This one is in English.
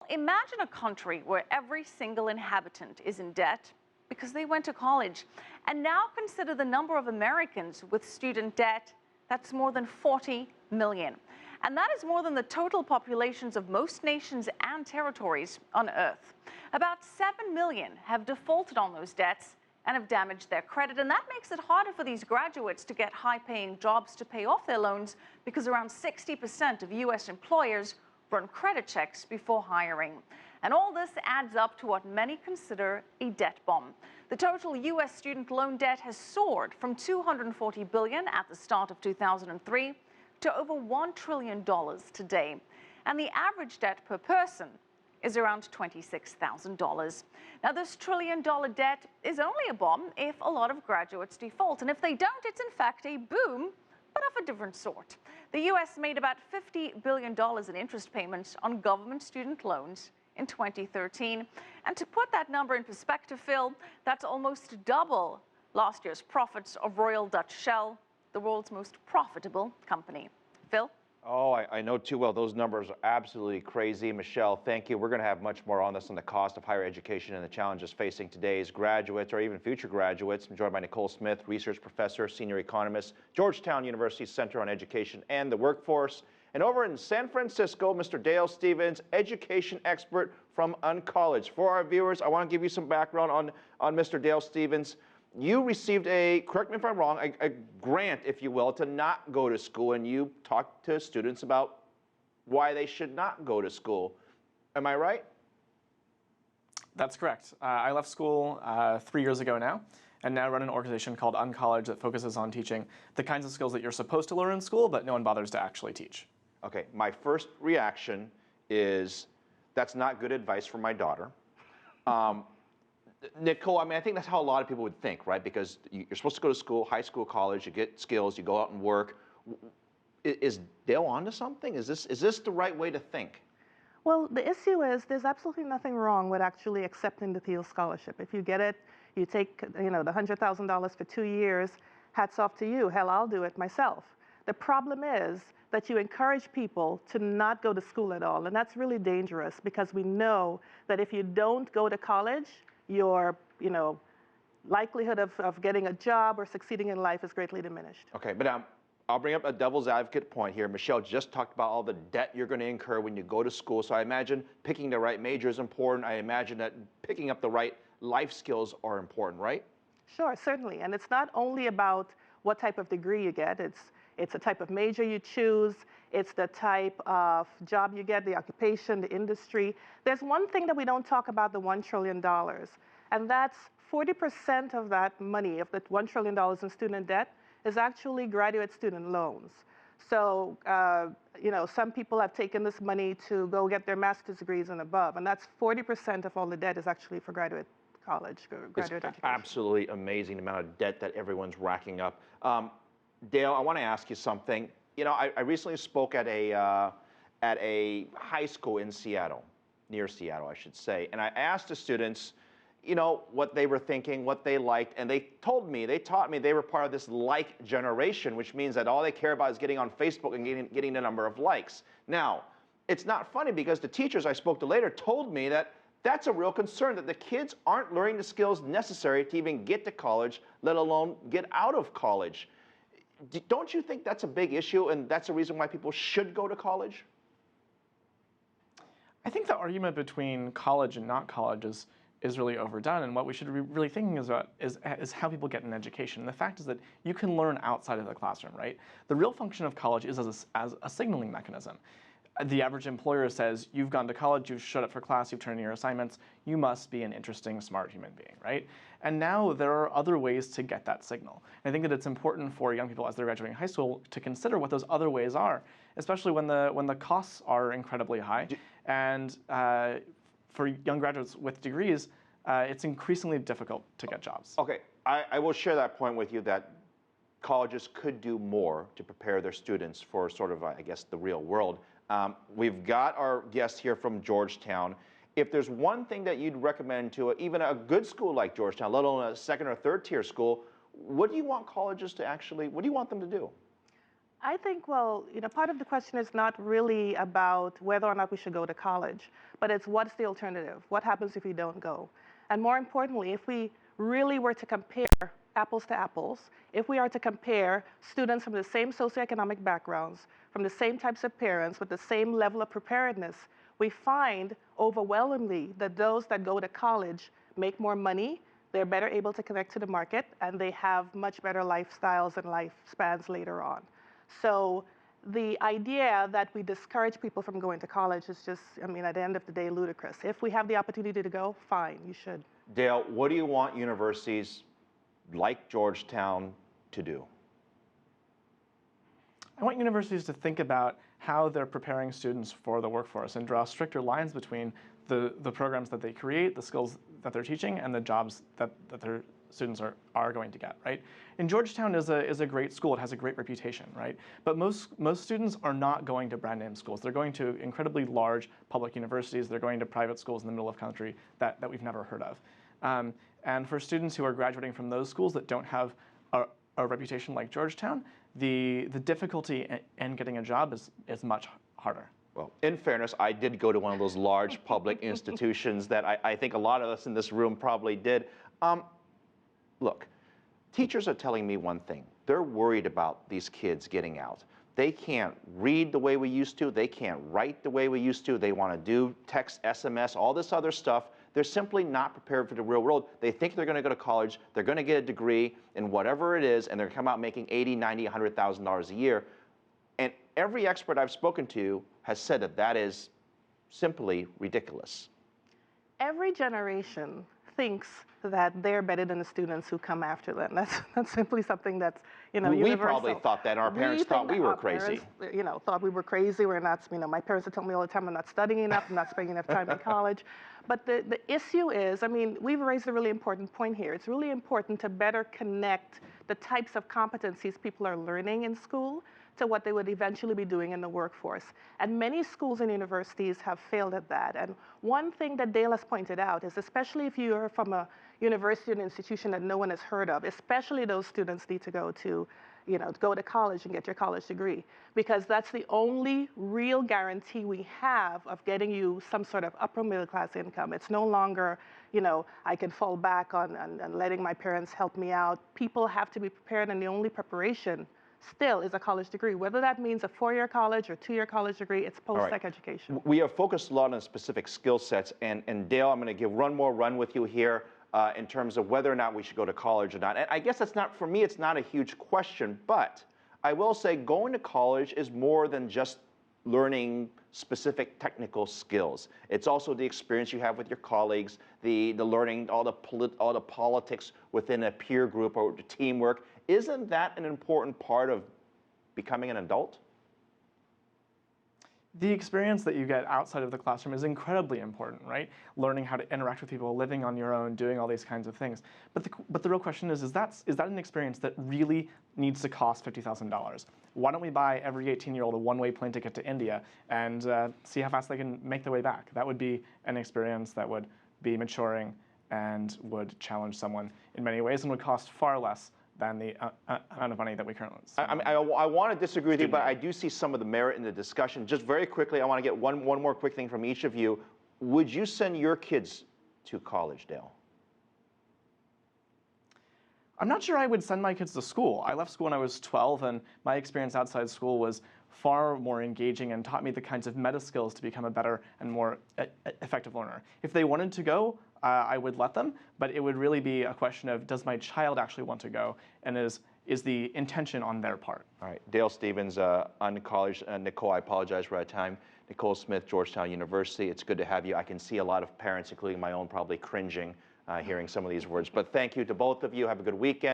imagine a country where every single inhabitant is in debt because they went to college. And now consider the number of Americans with student debt. That's more than 40 million. And that is more than the total populations of most nations and territories on Earth. About 7 million have defaulted on those debts and have damaged their credit. And that makes it harder for these graduates to get high-paying jobs to pay off their loans, because around 60% of U.S. employers run credit checks before hiring. And all this adds up to what many consider a debt bomb. The total U.S. student loan debt has soared from $240 billion at the start of 2003 to over $1 trillion today. And the average debt per person is around $26,000. Now, this trillion-dollar debt is only a bomb if a lot of graduates default. And if they don't, it's in fact a boom, but of a different sort. The U.S. made about $50 billion in interest payments on government student loans in 2013. And to put that number in perspective, Phil, that's almost double last year's profits of Royal Dutch Shell, the world's most profitable company. Phil? Oh, I know too well. Those numbers are absolutely crazy. Michelle, thank you. We're going to have much more on this, on the cost of higher education and the challenges facing today's graduates or even future graduates. I'm joined by Nicole Smith, research professor, senior economist, Georgetown University Center on Education and the Workforce. And over in San Francisco, Mr. Dale Stevens, education expert from UnCollege. For our viewers, I want to give you some background on Mr. Dale Stevens. You received a, correct me if I'm wrong, a grant, if you will, to not go to school, and you talked to students about why they should not go to school. Am I right? That's correct. I left school 3 years ago now, and now run an organization called UnCollege that focuses on teaching the kinds of skills that you're supposed to learn in school, but no one bothers to actually teach. Okay, my first reaction is that's not good advice for my daughter. Nicole, I mean, I think that's how a lot of people would think, right? Because you're supposed to go to school, high school, college, you get skills, you go out and work. Is Dale onto something? Is this the right way to think? Well, the issue is there's absolutely nothing wrong with actually accepting the Thiel Scholarship. If you get it, you take, the $100,000 for 2 years, hats off to you. Hell, I'll do it myself. The problem is that you encourage people to not go to school at all, and that's really dangerous, because we know that if you don't go to college, your likelihood of getting a job or succeeding in life is greatly diminished. Okay, but I'll bring up a devil's advocate point here. Michelle just talked about all the debt you're going to incur when you go to school, so I imagine picking the right major is important. I imagine that picking up the right life skills are important, right? Sure, certainly, and it's not only about what type of degree you get. It's a type of major you choose. It's the type of job you get, the occupation, the industry. There's one thing that we don't talk about, the $1 trillion, and that's 40% of that money, of the $1 trillion in student debt, is actually graduate student loans. So, some people have taken this money to go get their master's degrees and above, and that's 40% of all the debt is actually for graduate college, graduate education. Absolutely amazing amount of debt that everyone's racking up. Dale, I want to ask you something. I recently spoke at a high school in Seattle, near Seattle, I should say, and I asked the students, what they were thinking, what they liked, and they taught me they were part of this like generation, which means that all they care about is getting on Facebook and getting the number of likes. Now, it's not funny, because the teachers I spoke to later told me that that's a real concern, that the kids aren't learning the skills necessary to even get to college, let alone get out of college. Don't you think that's a big issue, and that's a reason why people should go to college? I think the argument between college and not college is really overdone, and what we should be really thinking about is how people get an education. And the fact is that you can learn outside of the classroom, right? The real function of college is as a signaling mechanism. The average employer says, you've gone to college, you've showed up for class, you've turned in your assignments, you must be an interesting, smart human being, right? And now there are other ways to get that signal. And I think that it's important for young people as they're graduating high school to consider what those other ways are, especially when the costs are incredibly high. And for young graduates with degrees, it's increasingly difficult to get jobs. Okay, I will share that point with you, that colleges could do more to prepare their students for sort of, I guess, the real world. We've got our guest here from Georgetown. If there's one thing that you'd recommend to even a good school like Georgetown, let alone a second or third tier school, what do you want colleges to what do you want them to do? I think, well, part of the question is not really about whether or not we should go to college, but it's what's the alternative? What happens if we don't go? And more importantly, if we really were to compare apples to apples, if we are to compare students from the same socioeconomic backgrounds, from the same types of parents, with the same level of preparedness, we find overwhelmingly that those that go to college make more money, they're better able to connect to the market, and they have much better lifestyles and lifespans later on. So the idea that we discourage people from going to college is just, at the end of the day, ludicrous. If we have the opportunity to go, fine, you should. Dale, what do you want universities like Georgetown to do? I want universities to think about how they're preparing students for the workforce and draw stricter lines between the programs that they create, the skills that they're teaching, and the jobs that their students are going to get, right? And Georgetown is a great school. It has a great reputation, right? But most students are not going to brand name schools. They're going to incredibly large public universities. They're going to private schools in the middle of the country that we've never heard of. And for students who are graduating from those schools that don't have a reputation like Georgetown, the difficulty in getting a job is much harder. Well, in fairness, I did go to one of those large public institutions that I think a lot of us in this room probably did. Look, teachers are telling me one thing. They're worried about these kids getting out. They can't read the way we used to. They can't write the way we used to. They want to do text, SMS, all this other stuff. They're simply not prepared for the real world. They think they're going to go to college, they're going to get a degree in whatever it is, and they're going to come out making $80,000, $90,000, $100,000 a year. And every expert I've spoken to has said that that is simply ridiculous. Every generation thinks that they're better than the students who come after them. That's simply something that's, We universal. probably thought that. Our parents thought we were crazy. Parents, thought we were crazy. We're not, my parents would tell me all the time, I'm not studying enough, I'm not spending enough time in college. But the issue is, we've raised a really important point here. It's really important to better connect the types of competencies people are learning in school to what they would eventually be doing in the workforce. And many schools and universities have failed at that. And one thing that Dale has pointed out is, especially if you're from a university or an institution that no one has heard of, especially those students need to go to college and get your college degree, because that's the only real guarantee we have of getting you some sort of upper middle class income. It's no longer, I can fall back on letting my parents help me out. People have to be prepared, and the only preparation still is a college degree. Whether that means a 4-year college or 2-year college degree, it's post-sec education. We have focused a lot on specific skill sets, and Dale, I'm going to give one more run with you here in terms of whether or not we should go to college or not. And I guess that's not, for me, it's not a huge question, but I will say going to college is more than just learning specific technical skills. It's also the experience you have with your colleagues, the learning all the politics within a peer group or teamwork. Isn't that an important part of becoming an adult? The experience that you get outside of the classroom is incredibly important, right? Learning how to interact with people, living on your own, doing all these kinds of things. But the real question is that an experience that really needs to cost $50,000? Why don't we buy every 18-year-old a one-way plane ticket to India and see how fast they can make their way back? That would be an experience that would be maturing and would challenge someone in many ways and would cost far less than the amount of money that we currently spend. I want to disagree with you, but I do see some of the merit in the discussion. Just very quickly, I want to get one more quick thing from each of you. Would you send your kids to college, Dale? I'm not sure I would send my kids to school. I left school when I was 12, and my experience outside school was far more engaging and taught me the kinds of meta skills to become a better and more effective learner. If they wanted to go, I would let them, but it would really be a question of, does my child actually want to go, and is the intention on their part? All right, Dale Stevens, UnCollege. Nicole, I apologize, we're out of time. Nicole Smith, Georgetown University. It's good to have you. I can see a lot of parents, including my own, probably cringing hearing some of these words. But thank you to both of you. Have a good weekend.